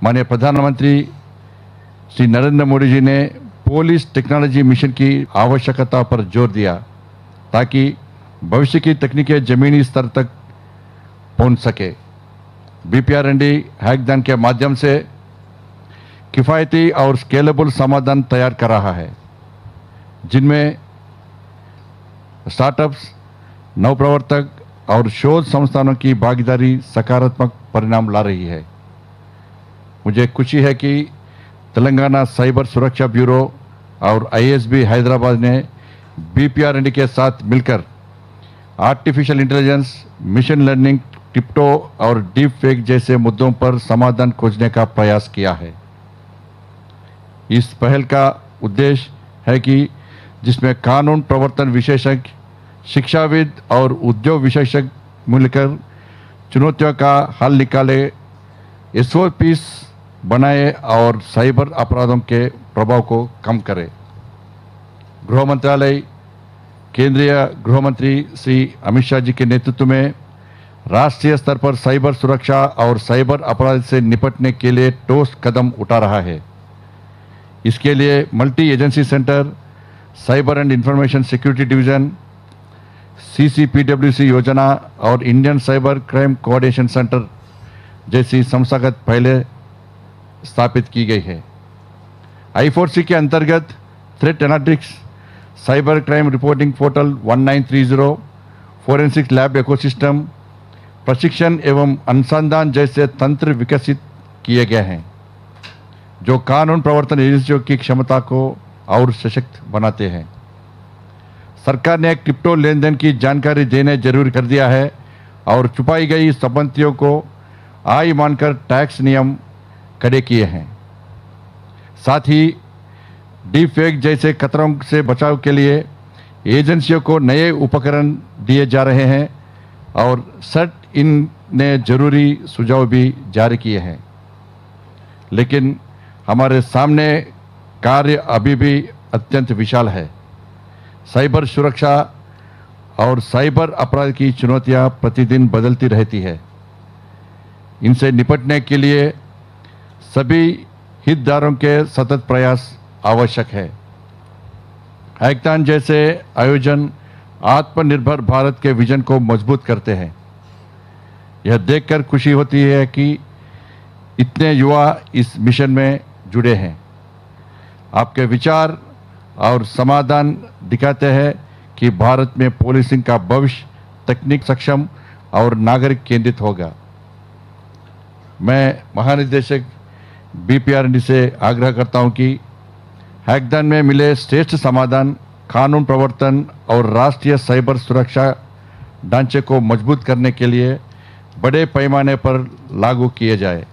माननीय प्रधानमंत्री श्री नरेंद्र मोदी जी ने पुलिस टेक्नोलॉजी मिशन की आवश्यकता पर जोर दिया ताकि भविष्य की तकनीकें जमीनी स्तर तक पहुंच सके। बीपीआरएनडी हैकथॉन के माध्यम से किफ़ायती और स्केलेबल समाधान तैयार कर रहा है, जिनमें स्टार्टअप्स, नवप्रवर्तक और शोध संस्थानों की भागीदारी सकारात्मक परिणाम ला रही है। मुझे खुशी है कि तेलंगाना साइबर सुरक्षा ब्यूरो और आईएसबी हैदराबाद ने बीपीआरएनडी के साथ मिलकर artificial intelligence, machine learning, crypto और डीप फेक जैसे मुद्दों पर समाधान खोजने का प्रयास किया है। इस पहल का उद्देश्य है कि जिसमें कानून प्रवर्तन विशेषज्ञ, शिक्षाविद और उद्योग विशेषज्ञ मिलकर चुनौतियों का हल निकाले, एसओपीस बनाए और साइबर अपराधों के प्रभाव को कम करे। गृह मंत्रालय, केंद्रीय गृह मंत्री श्री अमित शाह जी के नेतृत्व में राष्ट्रीय स्तर पर साइबर सुरक्षा और साइबर अपराध से निपटने के लिए ठोस कदम उठा रहा है। इसके लिए multi agency centre, cyber and information security division, CCPWC योजना और Indian cyber crime coordination centre जैसी संस्थागत पहले स्थापित की गई है। I4C के अंतर्गत threat analytics, cyber crime reporting portal 1930, forensic lab ecosystem, प्रशिक्षण एवं अनुसंधान जैसे तंत्र विकसित किए गए हैं जो कानून प्रवर्तन एजेंसियों की क्षमता को और सशक्त बनाते हैं। सरकार ने क्रिप्टो लेन देन की जानकारी देने जरूरी कर दिया है और छुपाई गई संपत्तियों को आय मानकर टैक्स नियम कड़े किए हैं। साथ ही डीप फेक जैसे खतरों से बचाव के लिए एजेंसियों को नए उपकरण दिए जा रहे हैं और सेट इन ने जरूरी सुझाव भी जारी किए हैं। लेकिन हमारे सामने कार्य अभी भी अत्यंत विशाल है। साइबर सुरक्षा और साइबर अपराध की चुनौतियां प्रतिदिन बदलती रहती है। इनसे निपटने के लिए सभी हितधारकों के सतत प्रयास आवश्यक है। हैकथॉन जैसे आयोजन आत्मनिर्भर भारत के विजन को मजबूत करते हैं। यह देखकर खुशी होती है कि इतने युवा इस मिशन में जुड़े हैं। आपके विचार और समाधान दिखाते हैं कि भारत में पुलिसिंग का भविष्य तकनीक सक्षम और नागरिक केंद्रित होगा। मैं महानिदेशक बीपीआरएनडी से आग्रह करता हूं कि हैकथॉन में मिले श्रेष्ठ समाधान कानून प्रवर्तन और राष्ट्रीय साइबर सुरक्षा ढांचे को मजबूत करने के लिए बड़े पैमाने पर लागू किए जाए।